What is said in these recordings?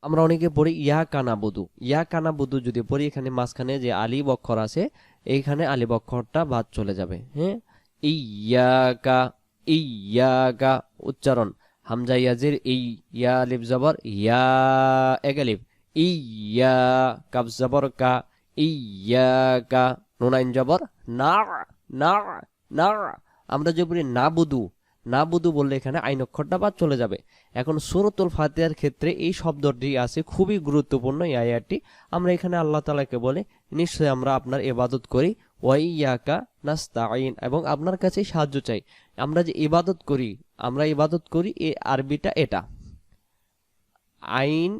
আমরা অনেকে পড়ি ইয়া কানাবুদু, ইয়া কানাবুদু যদি পড়ি এখানে মাঝখানে যে আলিফ অক্ষর আছে এইখানে আলিফ অক্ষরটা বাদ চলে যাবে। হ্যাঁ, ইয়াকা, ইয়াকা উচ্চারণ হামজা ইয়াজের এই, ইয়া আলিফ জবর ইয়া, এক আলিফ, ইয়া কাফ জবর কা, ইয়াকা নুন আইন জবর না, না, না। আমরা যে বলি না বুদু, না বুদু বললে এখানে আইন অক্ষরটা বাদ চলে যাবে। এখন সূরাতুল ফাতিহার ক্ষেত্রে এই শব্দটি আছে খুবই গুরুত্বপূর্ণ এই আয়াতটি। আমরা এখানে আল্লাহ তাআলাকে বলে নিশ্চয়ই আমরা আপনার ইবাদত করি, ওয়া ইয়াকা নাস্তাঈন, এবং আপনার কাছে সাহায্য চাই। আমরা যে ইবাদত করি, আমরা ইবাদত করি এই আরবিটা এটা, আইন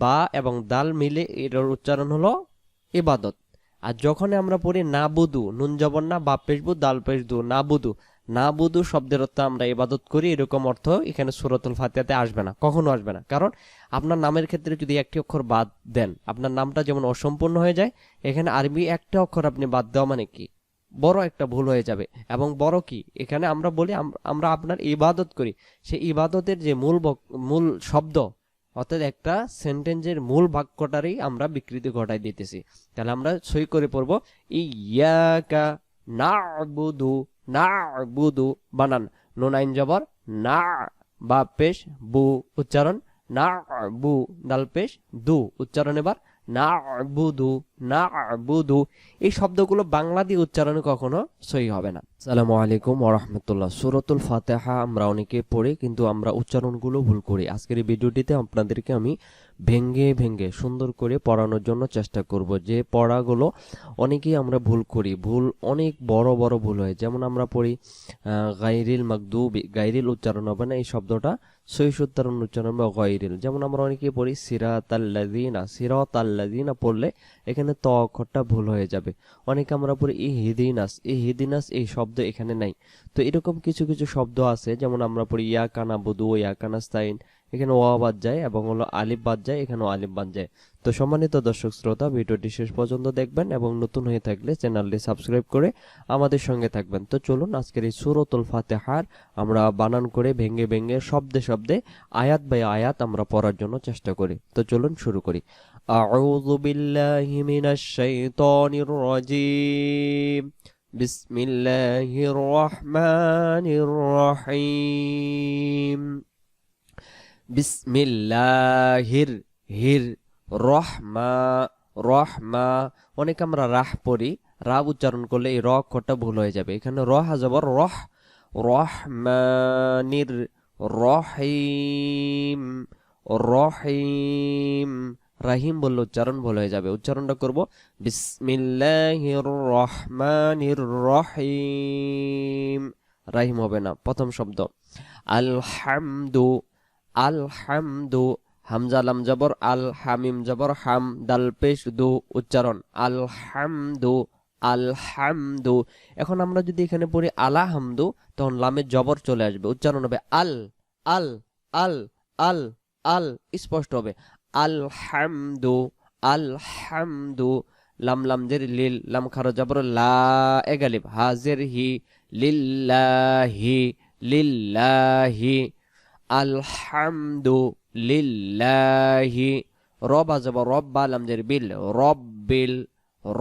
বা এবং দাল মিলে এটার উচ্চারণ হলো ইবাদত। আর যখন আমরা পড়ি না বুদু, নুন জবর না, বা পেশবু, দাল পেশদু, না বুদু, না বুদু শব্দের অর্থ আমরা ইবাদত করি, এরকম অর্থ এখানে সূরাতুল ফাতিহাতে আসবে না, কখনো আসবে না। কারণ আপনার নামের ক্ষেত্রে যদি একটি অক্ষর বাদ দেন আপনার নামটা যেমন অসম্পূর্ণ হয়ে যায়, এখানে আরবি একটা অক্ষর আপনি বাদ দেওয়া মানে কি বড় একটা ভুল হয়ে যাবে। এবং বড় কি, এখানে আমরা বলি আমরা আপনার ইবাদত করি, সেই ইবাদতের যে মূল শব্দ, অর্থাৎ একটা সেন্টেন্সের মূল বাক্যটারই আমরা বিকৃতি ঘটাই দিতেছি। তাহলে আমরা সই করে পড়ব ইয়াকা না'বুদু, না'বুদু বানান নুন আইন জবর না, বা পেশ বু উচ্চারণ না, বু দাল পেশ দু উচ্চারণ এবার না বুদু, না বুদু। এই শব্দগুলো বাংলা দিয়ে উচ্চারণে কখনো সহি হবে না। আসসালামু আলাইকুম ওয়া রাহমাতুল্লাহ। সূরাতুল ফাতিহা আমরা অনেকে পড়ি কিন্তু আমরা উচ্চারণগুলো ভুল করি। আজকের এই ভিডিওটিতে আপনাদেরকে আমি ভেঙ্গে ভেঙ্গে সুন্দর করে পড়ানোর জন্য চেষ্টা করব। যে পড়াগুলো অনেকেই আমরা ভুল করি, ভুল অনেক বড় বড় ভুল হয়। যেমন আমরা পড়ি গায়রিল মাগদুবি, গায়রিল উচ্চারণ হবে না, এই শব্দটা সহি উচ্চারণ উচ্চারণ হবে গায়রিল। যেমন আমরা অনেকেই পড়ি সিরাতাল্লাযিনা, সিরাতাল্লাযিনা পড়লে এখানে ত অক্ষরটা ভুল হয়ে যাবে। অনেকে আমরা পড়ি ইহদিনাস, ইহদিনাস এই শব্দ এখানে নাই। তো এরকম কিছু কিছু শব্দ আছে, যেমন আমরা পড়ি ইয়া কানাবুদু, ইয়া কানাস্তাইন, এখানে ওয়া বাদ যায় এবং হলো আলিফ বাদ যায়, এখানেও আলিফ বাদ যায়। তো সম্মানিত দর্শক শ্রোতা, ভিডিওটি শেষ পর্যন্ত দেখবেন এবং নতুন হয়ে থাকলে চ্যানেলটি সাবস্ক্রাইব করে আমাদের সঙ্গে থাকবেন। তো চলুন আজকের এই সূরাতুল ফাতিহার আমরা বানান করে ভেঙ্গে ভেঙ্গে শব্দে শব্দে আয়াত বাই আয়াত আমরা পড়ার জন্য চেষ্টা করি। তো চলুন শুরু করি। আউযু বিল্লাহি মিনাশ শাইতানির রাজীম। বিসমিল্লাহির রহমানির রহিম। বিসমিল্লাহির হির রহমা, রহমা অনেক আমরা রাহ পড়ি, রা উচ্চারণ করলে এই র অক্ষরটা ভুল হয়ে যাবে। এখানে রহ জবর রহ, রহমানির রহিম, রহিম রাহিম বললে উচ্চারণ ভুল হয়ে যাবে। উচ্চারণটা করব বিসমিল্লাহির রহমানির রহিম, রাহিম হবে না। প্রথম শব্দ আলহামদু, আলহামদু হামজা লাম জবর আল, হামিম জবর হাম, দাল পেশ দু উচ্চারণ আলহামদু, আলহামদু। এখন আমরা যদি এখানে পড়ি আলাহামদু তখন লামের জবর চলে আসবে, উচ্চারণ হবে আল, আল, আল, আল, আল স্পষ্ট হবে আলহামদু, আলহামদু। লাম লাম জের লিল, লাম খারা জবর লা, এক আলিফ, হাজের হি, লিল্লাহি, লিল্লাহি, আলহামদু লিল্লাহি। রবা যাব রব্বা, লাম জের বিল, রব্বিল,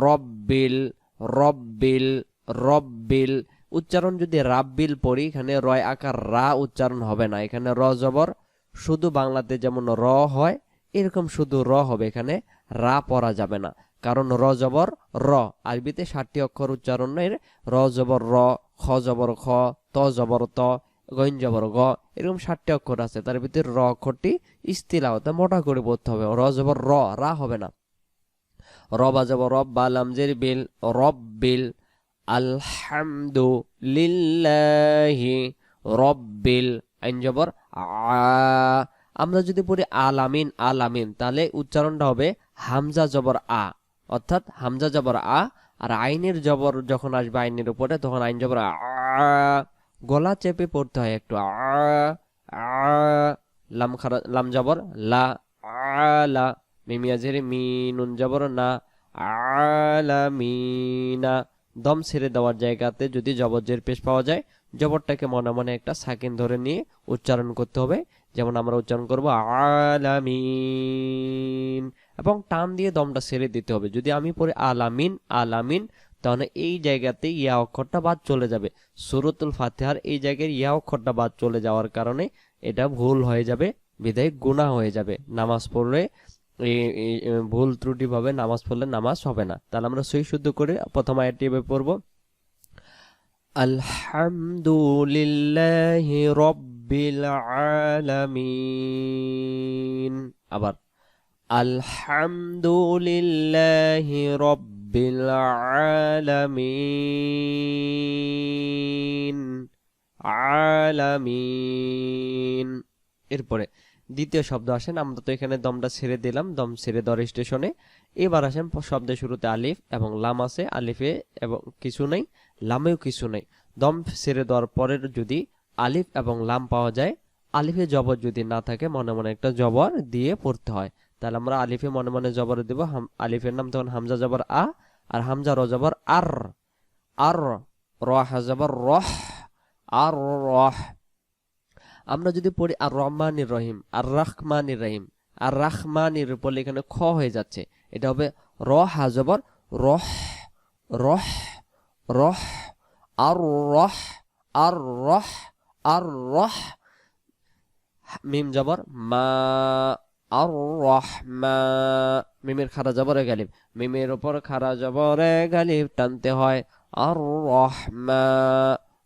রব্বিল, রব্বিল, রব্বিল। উচ্চারণ যদি রাব্বিল পড়ি এখানে রয় আকার রা উচ্চারণ হবে না। এখানে র জবর শুধু বাংলাতে যেমন র হয় এরকম শুধু র হবে, এখানে রা পড়া যাবে না। কারণ র জবর র, আরবিতে 60টি অক্ষর উচ্চারণের র জবর র, খ জবর খ, ত জবর ত, গইন জবর গ, এরকম 60টি অক্ষর আছে। তার ভিতরে র অক্ষরটি ইস্তিলা হতে মোটা করে পড়তে হবে। র জবর র, রা হবে না। রবা জবর রব্বা, লাম জের বিল, রব্বিল, আলহামদু লিল্লাহি রব্বিল, আইন জবর আ। আমরা যদি পড়ি আলামিন, আলামিন তাহলে উচ্চারণটা হবে হামজা জবর আ, অর্থাৎ হামজা জবর আ, আর আইনের জবর যখন আসবে আইনের উপরে তখন আইন জবর আ, গলা চেপে পড়তে হয় একটু আ, আ। লাম খারা, লাম জবর লা, আলা, মিমিয়া জেরে মি, নুন জবর না, আলামিনা। দম ছেড়ে দেওয়ার জায়গাতে যদি জবর পেশ পাওয়া যায় জবরটাকে মনে মনে একটা সাকিন ধরে নিয়ে উচ্চারণ করতে হবে। যেমন আমরা উচ্চারণ করব আলামিন, এবং টান দিয়ে দমটা ছেড়ে দিতে হবে। যদি আমি পড়ি আলামিন আলামিন, তাহলে এই জায়গাতে ইয়া অক্ষরটা বাদ চলে যাবে। সূরাতুল ফাতিহার এই জায়গায় ইয়া অক্ষরটা বাদ চলে যাওয়ার কারণে এটা ভুল হয়ে যাবে, বিধায় গুনাহ হয়ে যাবে। নামাজ পড়লে ভুল ত্রুটি ভাবে নামাজ পড়লে নামাজ হবে না। তাহলে আমরা সহি শুদ্ধ করে প্রথম আয়াতটি এভাবে পড়বো, আলহামদুলিল্লাহি রাব্বিল আলামিন। আবার আলহামদুলিল্লাহি রাব্বিল আলামিন আলামিন। এরপরে দ্বিতীয় শব্দ আসেন, আমরা তো এখানে দমটা ছেড়ে দিলাম, দম ছেড়ে দেওয়ার স্টেশনে। এবার আসেন শব্দের শুরুতে আলিফ এবং লাম আছে, আলিফে এবং কিছু নেই, লামেও কিছু নেই। দম ছেড়ে দেওয়ার পরের যদি আলিফ এবং লাম পাওয়া যায়, আলিফে জবর যদি না থাকে মনে মনে একটা জবর দিয়ে পড়তে হয়। তাহলে আমরা আলিফে মনে মনে জবর দেব। আলিফের নাম তখন হামজা জবর আ, আর হামজা র জবর আর, আর র জবর রহ, আর রহ। আমরা যদি পড়ি আর রহমানির রহিম, আর রাহমানির রহিম, আর রাহমানির বলে এখানে খ হয়ে যাচ্ছে, এটা হবে র হা জবর রহ, রহ রহ, আর রহ, আর রহ, আর রহ। মিম জবর মা, আর রহমা, মিমের খারা জবর গালিব, মিমের উপর খারা জবর গালিব টানতে হয়। আর রহমা,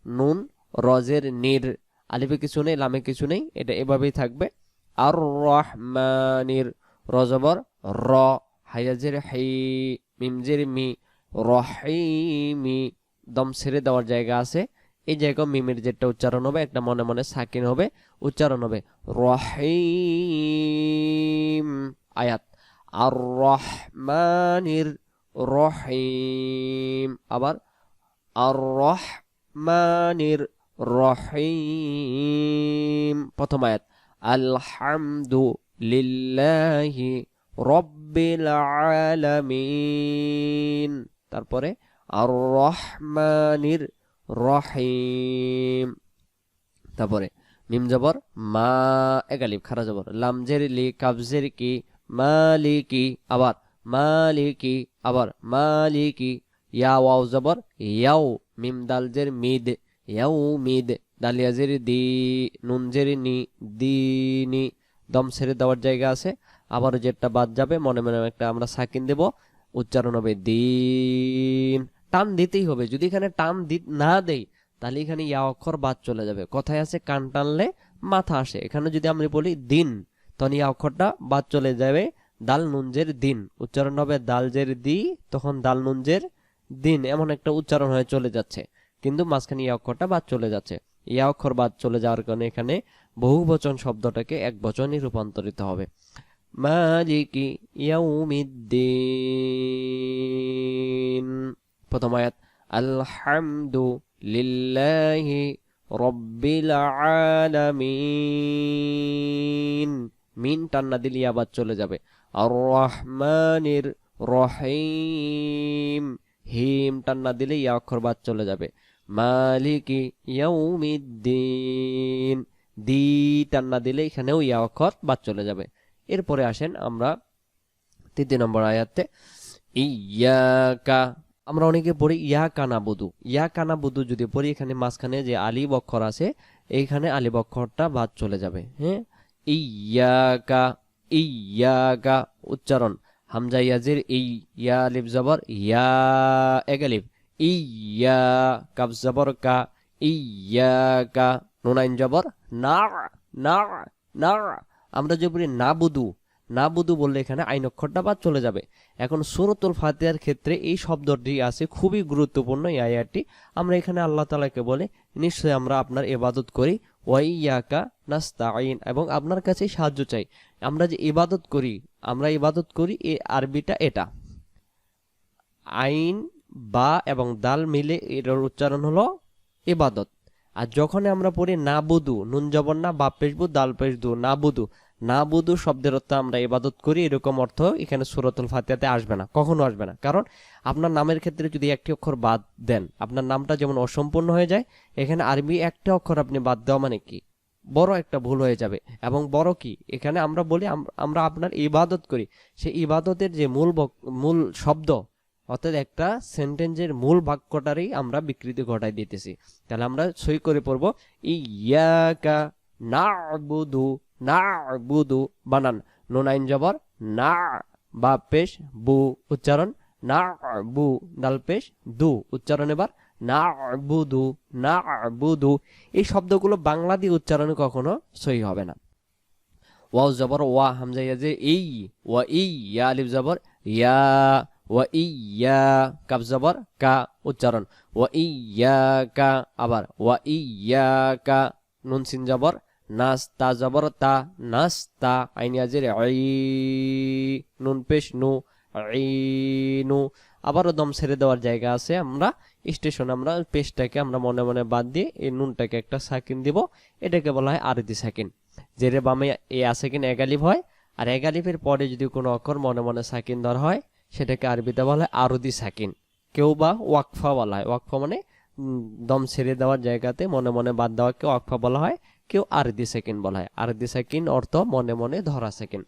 নুন রজের নির, আলিফে কিছু নেই, লামে কিছু নেই, এটা এভাবেই থাকবে। আর রহমানির, র জবর র, হায়াজের হাই, মিমজের মি, রহিমি। দম ছেড়ে দেওয়ার জায়গা আছে, এই জায়গায় মিমের যেটা উচ্চারণ হবে একটা মনে মনে সাকিন হবে, উচ্চারণ হবে রহিম। আয়াত আর রহমানির রহিম। আবার আর রহমানির রহিম। প্রথম আয়াত আলহামদুলিল্লাহি রাব্বিল আলামিন। তারপরে আর রহমানির রহিম। তারপরে মিম জবর মা, একালিফ খারা জবর, লামজের লি, কাবজের কি, মালিকি। আবার মালিকি, আবার মালিকি। ইয়া ওয়াও জবর ইয়াও, মিম দালজের মিদ, ইয়াও মিদ, দালিয়াজের দি, নুনজের নি, দিনি। দম ছেড়ে দেওয়ার জায়গা আছে, আবার যেটা বাদ যাবে মনে মনে একটা আমরা সাকিন দেব, উচ্চারণ হবে দিন। টান দিতেই হবে, যদি এখানে টান না দেই তাহলে এখানে ইয়া অক্ষর বাদ চলে যাবে। কথায় আছে কান টানলে মাথা আসে, এখানে যদি আমরা বলি দিন তখন ইয়া অক্ষরটা বাদ চলে যাবে। দাল নুনজের দিন, উচ্চারণ হবে দালজের দি, তখন দাল নুনজের দিন, এমন একটা উচ্চারণ হয়ে চলে যাচ্ছে, কিন্তু মাঝখানে ইয়া অক্ষরটা বাদ চলে যাচ্ছে। ইয়া অক্ষর বাদ চলে যাওয়ার কারণে এখানে বহুবচন শব্দটাকে এক বচনে রূপান্তরিত হবে। মালিকি ইয়াউমিদ্দিন। প্রথম আয়াত আলহামদুলিল্লাহি রাব্বিল আলামিন। মিন টান্না দিলে আবার চলে যাবে। আর রহমানির রহিম, হিম টান্না দিলে ইয়া অক্ষর বাদ চলে যাবে। মালিকি ইয়াউমিদ্দিন, দি টান্না দিলে এখানেও ইয়া অক্ষর বাদ চলে যাবে। এরপরে আসেন আমরা তৃতীয় নম্বর আয়াতে, ইয়াকা। আমরা অনেকে পড়ি ইয়া কানাবুদু, ইয়া কানাবুদু যদি পড়ি এখানে মাঝখানে যে আলিফ অক্ষর আছে এইখানে আলিফ অক্ষরটা বাদ চলে যাবে। হ্যাঁ, ইয়াকা, ইয়াকা উচ্চারণ হামজা ইয়াজের এই, ইয়া আলিফ জবর ইয়া, এক আলিফ, ইয়া কাফ জবর কা, ইয়াকা নুন আইন জবর না, না না। আমরা যে বলি না বুদু, না বুদু বললে এখানে আইন অক্ষরটা বাদ চলে যাবে। এখন সূরাতুল ফাতিহার ক্ষেত্রে এই শব্দটি আছে খুবই গুরুত্বপূর্ণ। এই আয়াতটি আমরা এখানে আল্লাহ তাআলাকে বলে নিশ্চয়ই আমরা আপনার ইবাদত করি, ওয়া ইয়াকা নাস্তাঈন, এবং আপনার কাছে সাহায্য চাই। আমরা যে ইবাদত করি, আমরা ইবাদত করি, এই আরবিটা এটা, আইন বা এবং দাল মিলে এর উচ্চারণ হলো ইবাদত। আর যখন আমরা পড়ি না বুদু, নুন জবর না, বা পেশবু, দাল পেশদু, না বুদু, না বুদু শব্দের অর্থ আমরা ইবাদত করি, এরকম অর্থ এখানে সূরাতুল ফাতিহাতে আসবে না, কখনো আসবে না। কারণ আপনার নামের ক্ষেত্রে যদি একটি অক্ষর বাদ দেন আপনার নামটা যেমন অসম্পূর্ণ হয়ে যায়, এখানে আরবি একটা অক্ষর আপনি বাদ দেওয়া মানে কি বড় একটা ভুল হয়ে যাবে। এবং বড় কি, এখানে আমরা বলি আমরা আপনার ইবাদত করি, সেই ইবাদতের যে মূল শব্দ, অর্থাৎ একটা সেন্টেন্সের মূল বাক্যটারই আমরা বিকৃতি ঘটাই দিতেছি। তাহলে আমরা সই করে পড়বো ইয়াকা না'বুদু, না'বুদু বানান, নুন আইন জবর না, বা পেশ বু উচ্চারণ, না'বু দাল পেশ দু উচ্চারণ। এবার না'বুদু, না'বুদু, এই শব্দগুলো বাংলা দিয়ে উচ্চারণে কখনো সহি হবে না। ওয়াও জবর ওয়া, হামজা ইয়া যে এই, ওয়া ইয়া আলিফ জবর ইয়া, ওয়া ইয়া কাফ জবর কা উচ্চারণ, ওয়া ইয়াকা, আবার ওয়া ইয়াকা, নুন সিন জবর নাস, তা জবর তা, নাস্তা, আইন ইয়াজের আই, নুন পেশ নু, আইনু। আবারও দম ছেড়ে দেওয়ার জায়গা আছে, আমরা স্টেশন, আমরা পেশটাকে আমরা মনে মনে বাদ দিয়ে এই নুনটাকে একটা সাকিন দিব, এটাকে বলা হয় আরদি সাকিন। জেরে বামে এ সাকিন এগালিফ হয়, আর এগালিফের পরে যদি কোনো অক্ষর মনে মনে সাকিন ধরা হয় সেটাকে আরবিতে বলা হয় আরদি সাকিন, কেউ বা ওয়াকফা বলা হয়। ওয়াকফা মানে দম ছেড়ে দেওয়ার জায়গাতে মনে মনে বাদ দেওয়াকে ওয়াকফা বলা হয়, কেউ আরদি সাকিন বলা হয়। আরদি সাকিন অর্থ মনে মনে ধরা সাকিন।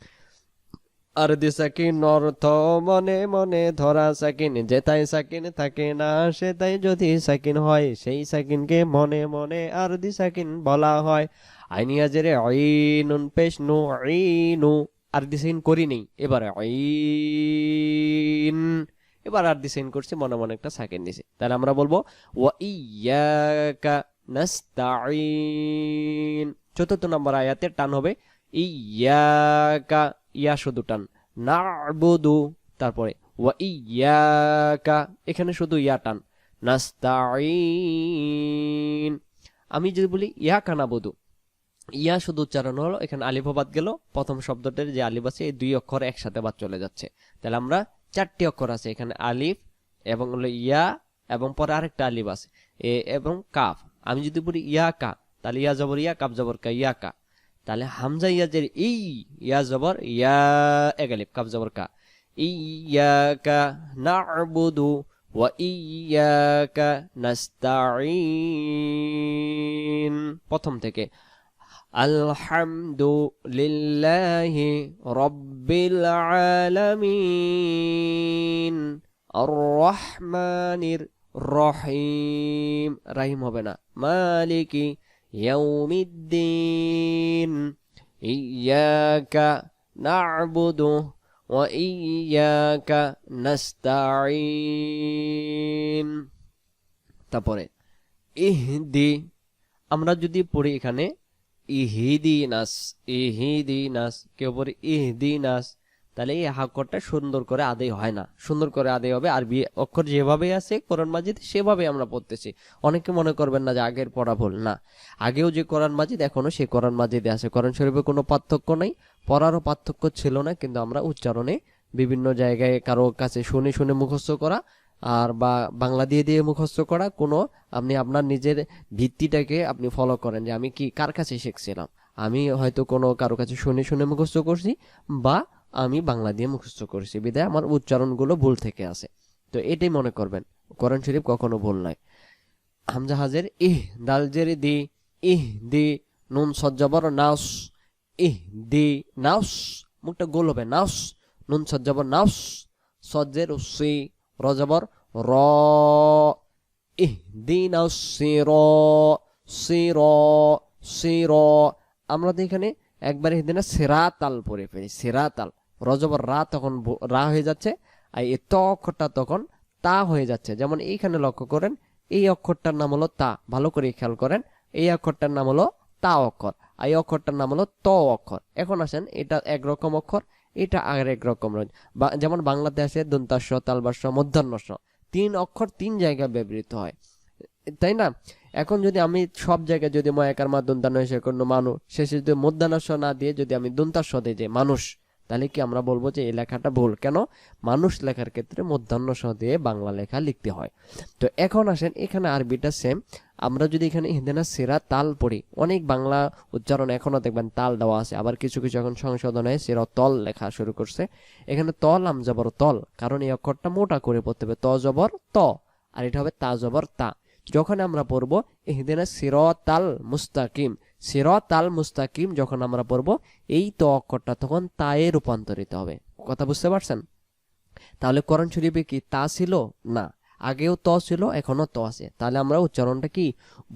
আরদি সাকিন অর্থ মনে মনে ধরা সাকিন, যেটাই সাকিন থাকে না সেটাই যদি সাকিন হয়, সেই সাকিনকে মনে মনে আরদি সাকিন বলা হয়। আইনিয়া জেরে আইনুন পেশ নু, আইনু, আরদি সাকিন করি নেই, এবারে আইন, এবার আরদি সাকিন করছি, মনে মনে একটা সাকিন দিছি। তাহলে আমরা বলবো ওয়া ইয়াকা নাস্তাইন। চতুর্থ নম্বর আয়াতে টান হবে ইয়াকা, ইয়া শুধু টান, না'বুদু, তারপরে ওয়া ইয়াকা, এখানে শুধু ইয়া টান, নাস্তাইন। আমি যদি বলি ইয়াকা না'বুদু, ইয়া শুধু উচ্চারণ হলো, এখানে আলিফ বাদ গেল, প্রথম শব্দটার যে আলিফ আছে এই দুই অক্ষর একসাথে বাদ চলে যাচ্ছে। তাহলে আমরা চারটি অক্ষর আছে এখানে, আলিফ এবং হলো ইয়া এবং পরে আরেকটা আলিফ আছে এ এবং কাফ। আমি যদি বলি ইয়াকা, তাহলে ইয়া জবর ইয়া, কাফ জবর কা, ইয়াকা। তাহলে হামজা ইয়াজের ইয়া জবর ইয়া, এগালিফ, কাফ জবর কা, ইয়াকা না'বুদু ওয়া ইয়াকা নাস্তাইন। প্রথম থেকে আলহামদুলিল্লাহি রাব্বিল আলামিন আর রহমানির রহিম, রাহিম হবে না, মালিকি ইয়াউমিদ্দিন, ইয়াকা না'বুদু ওয়া ইয়াকা নাস্তাইন। তারপরে ইহদি, আমরা যদি পড়ি এখানে ইহিদিনাস, ইহিদিনাস, কেউ পড়ি ইহদিনাস, তাহলে এই হাক্করটা সুন্দর করে আদায় হয় না, সুন্দর করে আদায় হবে আরবি অক্ষর যেভাবে আছে কোরআন মাজিদ সেভাবে আমরা পড়তেছি। অনেকে মনে করবেন না যে আগের পড়া ভুল, না, আগেও যে কোরআন মাজিদ এখনো সেই কোরআন মাজিদে আছে, কোরআন শরীফে কোনো পার্থক্য নাই, পড়ারও পার্থক্য ছিল না, কিন্তু আমরা উচ্চারণে বিভিন্ন জায়গায় কারো কাছে শুনে শুনে মুখস্থ করা আর বা বাংলা দিয়ে দিয়ে মুখস্থ করা, কোনো আপনি আপনার নিজের ভিত্তিটাকে আপনি ফলো করেন যে আমি কি কার কাছে শিখছিলাম, আমি হয়তো কোনো কারো কাছে শুনে শুনে মুখস্থ করছি বা আমি বাংলা দিয়ে মুখস্থ করেছি, বিধায় আমার উচ্চারণগুলো ভুল থেকে আসে। তো এটাই মনে করবেন, কোরআন শরীফ কখনো ভুল নয়। হামজা হাজের ইহ, দাল জেরে দি, ইহ দি, নুন সজ্জাবর নাস, ইহ দি নাস, মুখটা গোল হবে, নাস, নুন সজ্জাবর নাস, সজ্জের সি, রজবর র, ইহ দি নাস সির, সির, সির। আমরা তো এখানে একবারে এখানে সেরা তাল পরে ফেলি, সেরা তাল, রজবর রা তখন রা হয়ে যাচ্ছে, আর এই ত অক্ষরটা তখন তা হয়ে যাচ্ছে। যেমন এইখানে লক্ষ্য করেন, এই অক্ষরটার নাম হলো তা, ভালো করে খেয়াল করেন, এই অক্ষরটার নাম হলো তা অক্ষর, আর এই অক্ষরটার নাম হলো ত অক্ষর। এখন আসেন, এটা একরকম অক্ষর, এটা আর একরকম, যেমন বাংলাতে আছে দন্তাস্ব, তালবাস্য, মধ্যাহ্নস্ব, তিন অক্ষর তিন জায়গায় ব্যবহৃত হয়, তাই না? এখন যদি আমি সব জায়গায় যদি ময়াকার মা দন্তান্ন এসে কোনো মানুষ শেষে যদি মধ্যাহ্নস্ব না দিয়ে যদি আমি দন্তাস্ব দিই যে মানুষ, তাহলে কি আমরা বলবো যে এই লেখাটা ভুল? কেন? মানুষ লেখার ক্ষেত্রে মধ্যাহ্নস্ব দিয়ে বাংলা লেখা লিখতে হয়। তো এখন আসেন, এখানে আরবিটা সেম, আমরা যদি এখানে ইহদিনাস সিরাত তাল পড়ি, অনেক বাংলা উচ্চারণ এখনো দেখবেন তাল দেওয়া আছে, আবার কিছু কিছু এখন সংশোধন হয়ে সিরাত তল লেখা শুরু করছে। এখানে তল আম জবর তল, কারণ এই অক্ষরটা মোটা করে পড়তে হবে, ত জবর ত, আর এটা হবে তা জবর তা। যখন আমরা পড়বো ইহদিনাস সিরাতাল মুস্তাকিম, সিরাতাল মুস্তাকিম যখন আমরা পড়বো এই ত অক্ষরটা তখন তায়ে রূপান্তরিত হবে। কথা বুঝতে পারছেন? তাহলে কোরআন শরীফে কি তা ছিল না, আগেও ত ছিল, এখনো ত আছে। তাহলে আমরা উচ্চারণটা কি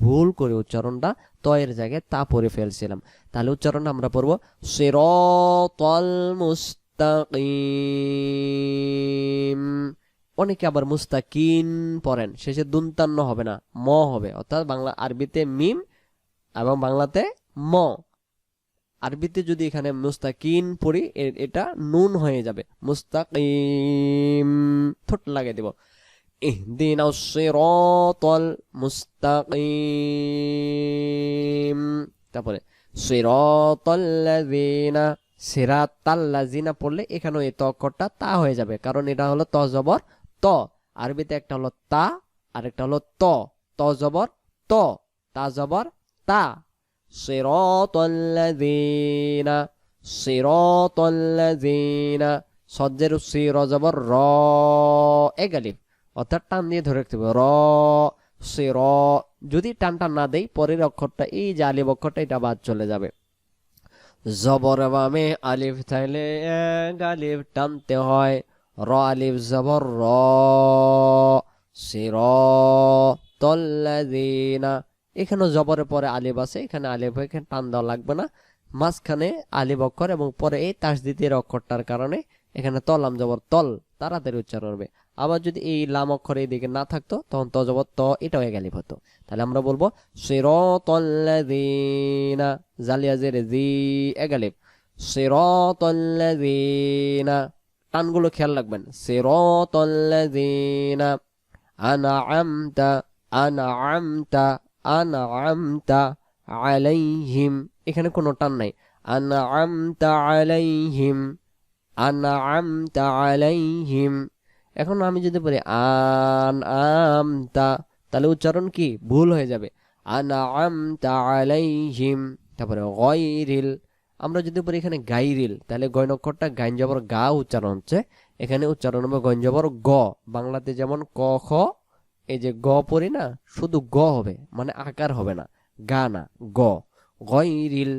ভুল করে উচ্চারণটা ত এর জায়গায় তা পড়ে ফেলছিলাম। তাহলে উচ্চারণটা আমরা পড়বো সিরাতাল মুস্তাকিম। অনেকে আবার মুস্তাকিন পড়েন, শেষে দুন্তান্ন হবে না, ম হবে। অর্থাৎ বাংলা আরবিতে মিম এবং বাংলাতে ম। আরবিতে যদি এখানে মুস্তাকিন পড়ি এটা নুন হয়ে যাবে, মুস্তাকিম ঠোঁট লাগিয়ে দেব। ইহদিনাস সিরাতাল মুস্তাকিম, তারপরে সিরাতাল্লাযিনা, সিরাতাল্লাযিনা পড়লে এখানেও এই ত অক্ষরটা তা হয়ে যাবে, কারণ এটা হলো ত জবর ত। আরবিতে একটা হলো তা আর একটা হলো ত, ত জবর ত, তা জবর তা। সিরাতাল্লাযিনা, সিরাতাল্লাযিনা, সজ্জের সির জবর র, এক আলিফ, অর্থাৎ টান দিয়ে ধরে রাখতে হবে র সির। যদি টানটা না দেই পরের অক্ষরটা এই যে আলিফ অক্ষরটা এটা বাদ চলে যাবে। জবর বামে আলিফ থাকলে এক আলিফ টানতে হয়, র আলিফ জবর র, সিরাতাল্লাযিনা। এখানে জবরের পরে আলিফ আছে, এখানে আলিফ এখানে টান দেওয়া লাগবে না, মাঝখানে আলিফ অক্ষর এবং পরে এই তাসদিদের অক্ষরটার কারণে এখানে তলাম জবর তল, তাড়াতাড়ি উচ্চারণ হবে। আবার যদি এই লাম অক্ষর এইদিকে না থাকতো তখন ত জবর ত, এটাও এক আলিফ হতো। তাহলে আমরা বলবো সিরাতাল্লাযিনা, জালিয়া জের জি, এক আলিফ, সিরাতাল্লাযিনা। টানগুলো খেয়াল রাখবেন, সিরাতাল্লাযিনা আনআমতা, আনআমতা, আনআমতা আলাইহিম, এখানে কোনো টান নাই, আনআমতা আলাইহিম, আনআমতা আলাইহিম। এখন আমি যদি বলি আনআমতা, তাহলে উচ্চারণ কি ভুল হয়ে যাবে, আনআমতা আলাইহিম। তারপরে গায়রিল, আমরা যদি বলি এখানে গায়রিল, তাহলে গয় অক্ষরটা গাইন জবর গা উচ্চারণ হচ্ছে, এখানে উচ্চারণ হবে গইন জবর গ। বাংলাতে যেমন ক খ এই যে গ পড়ি না, শুধু গ হবে, মানে আকার হবে না, গা না, গ। গায়রিল,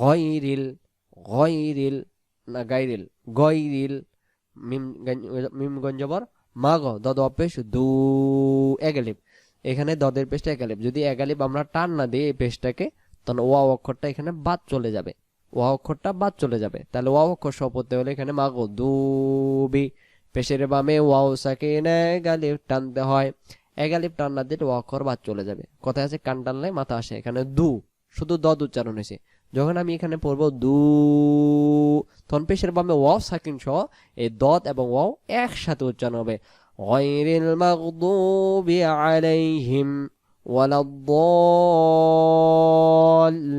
গায়রিল, গায়রিল না গায়রিল, গায়রিল। মিম গঞ্জবর মা গ, দদ অপেশ দু, এক আলিফ, এখানে দদের পেশটা এক আলিফ। যদি এক আলিফ আমরা টান না দিই এই পেশটাকে, তখন ওয়া অক্ষরটা এখানে বাদ চলে যাবে, ওয়া অক্ষরটা বাদ চলে যাবে। তাহলে ওয়া অক্ষর সহ পড়তে হলে এখানে মা গো দুবি, পেশের বামে ওয়াও সাকিন এক আলিফ টানতে হয়, এক আলিফ টান না দিলে ওয়া অক্ষর বাদ চলে যাবে। কথায় আছে কান টানলে মাথা আসে, এখানে দু শুধু দদ উচ্চারণ হয়েছে। যখন আমি এখানে পড়বো দু, তখন পেশের বামে ওয়াও সাকিন সহ এই দদ এবং ওয়াও একসাথে উচ্চারণ হবে, গায়রিল মাগদুবি আলাইহিম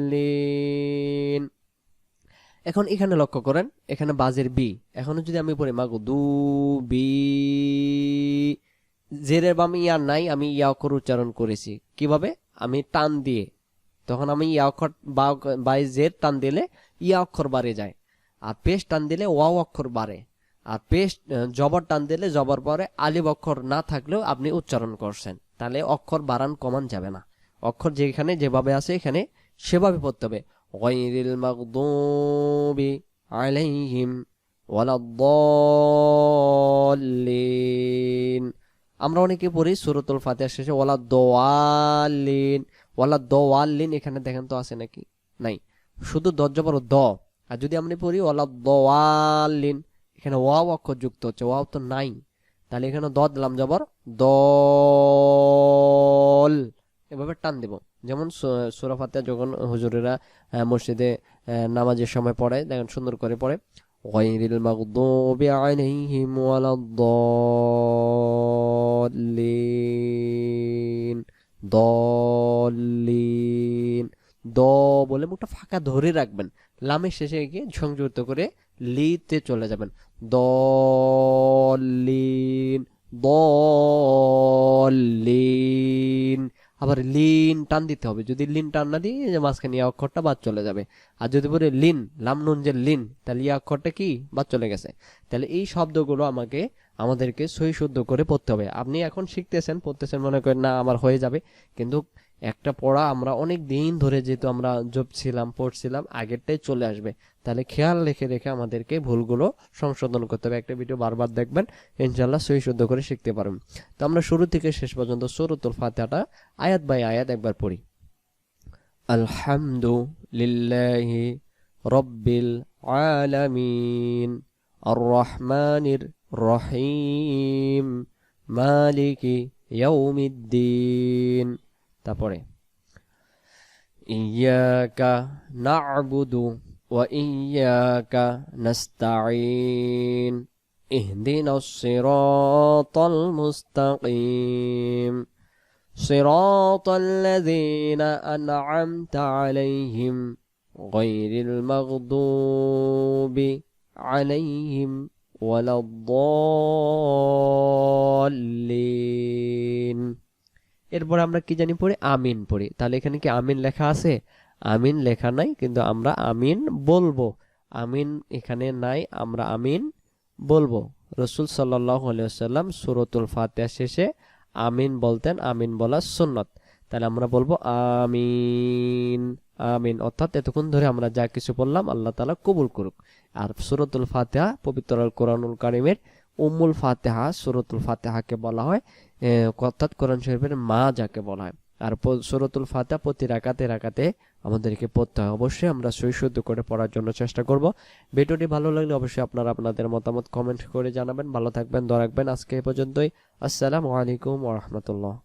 ওয়ালাদ-দাল্লিন। এখন এখানে লক্ষ্য করেন, এখানে বাজের বি, এখন যদি আমি পড়ি মাগো দু বি, জেরের বামে ইয়া নাই, আমি ইয়া অক্ষর উচ্চারণ করেছি কিভাবে, আমি টান দিয়ে, তখন আমি ইয়া অক্ষর বাই জের টান দিলে ইয়া অক্ষর বাড়ে যায়, আর পেশ টান দিলে ওয়াও অক্ষর বাড়ে, আর পেশ জবর টান দিলে জবর পরে আলিফ অক্ষর না থাকলেও আপনি উচ্চারণ করছেন, তাহলে অক্ষর বাড়ান কমান যাবে না, অক্ষর যেখানে যেভাবে আছে এখানে সেভাবে পড়তে হবে। গায়রিল মাগদুবি আলাইহিম ওয়ালাদ-দাল্লিন। আমরা অনেকে পড়ি সূরাতুল ফাতিহার শেষে ওয়ালাদ-দাল্লিন, ওয়ালাদ-দাল্লিন, এখানে দেখেন তো আছে নাকি, নাই, শুধু দ জবর দ। আর যদি আমরা পড়ি ওয়ালাদ-দাল্লিন, এখানে ওয়াও অক্ষর যুক্ত হচ্ছে, ওয়াও তো নাই, তাহলে এখানে দ দিলাম জবর দল, এভাবে টান দেব। যেমন সূরা ফাতিহা যখন হুজুরেরা মসজিদে নামাজের সময় পড়ে, দেখেন সুন্দর করে পড়ে, গায়রিল মাগদুবি আলাইহিম ওয়ালাদ-দাল্লিন, দল্লিন, দ বলে মুখটা ফাঁকা ধরে রাখবেন, লামের শেষে গিয়ে সংযুক্ত করে লিতে চলে যাবেন, দল্লিন, দল্লিন। আবার লিন টান দিতে হবে, যদি লিন টান না দিয়ে যে মাঝখানে ইয়া অক্ষরটা বাদ চলে যাবে। আর যদি বলে লিন, লাম নুন যে লিন, তাহলে ইয়া অক্ষরটা কি বাদ চলে গেছে। তাহলে এই শব্দগুলো আমাদেরকে সহি শুদ্ধ করে পড়তে হবে। আপনি এখন শিখতেছেন, পড়তেছেন, মনে করেন না আমার হয়ে যাবে, কিন্তু একটা পড়া আমরা অনেক দিন ধরে যেহেতু আমরা জপছিলাম পড়ছিলাম আগেরটাই চলে আসবে, তাহলে খেয়াল রেখে রেখে আমাদেরকে ভুলগুলো সংশোধন করতে হবে। একটা ভিডিও বারবার দেখবেন, ইনশাআল্লাহ সহি শুদ্ধ করে শিখতে পারবেন। তো আমরা শুরু থেকে শেষ পর্যন্ত সূরাতুল ফাতিহাটা আয়াত বাই আয়াত একবার পড়ি। আলহামদুলিল্লাহি রব্বিল আলামিন আর রহমানির রহিম মালিকি ইয়াউমিদ্দিন। তারপরে ইয়াকা না'বুদু ওয়া ইয়াকা নাস্তাঈন ইহদিনাস সিরাতাল মুস্তাকিম সিরাতাল লাযীনা আন'আমতা আলাইহিম গায়রিল মাগদুবি আলাইহিম ওয়ালাদ-দাল্লিন। এরপর আমরা কি জানি পড়ি? আমিন পড়ি। তাহলে এখানে কি আমিন লেখা আছে? আমিন লেখা নাই, কিন্তু আমরা আমিন বলবো। আমিন এখানে নাই, আমরা আমিন বলবো। রাসূল সাল্লাল্লাহু আলাইহি ওয়াসাল্লাম সূরাতুল ফাতিহা শেষে আমিন বলতেন, আমিন বলা সুন্নাত। তাহলে আমরা বলবো আমিন আমিন, অর্থাৎ এতক্ষণ ধরে আমরা যা কিছু বললাম আল্লাহ তাআলা কবুল করুক। আর সূরাতুল ফাতিহা পবিত্র আল কোরআনুল কারীমের উম্মুল ফাতিহা, সূরাতুল ফাতিহাকে বলা হয়, অর্থাৎ কোরআন শরীফের মা যাকে বলা হয়। আর সূরাতুল ফাতিহা প্রতি রাকাতে রাকাতে আমাদেরকে পড়তে হয়। অবশ্যই আমরা সহি শুদ্ধ করে পড়ার জন্য চেষ্টা করব। ভিডিওটি ভালো লাগলে অবশ্যই আপনারা আপনাদের মতামত কমেন্ট করে জানাবেন। ভালো থাকবেন, দোয়া রাখবেন। আজকে এই পর্যন্তই। আসসালামু আলাইকুম ওয়া রাহমাতুল্লাহ।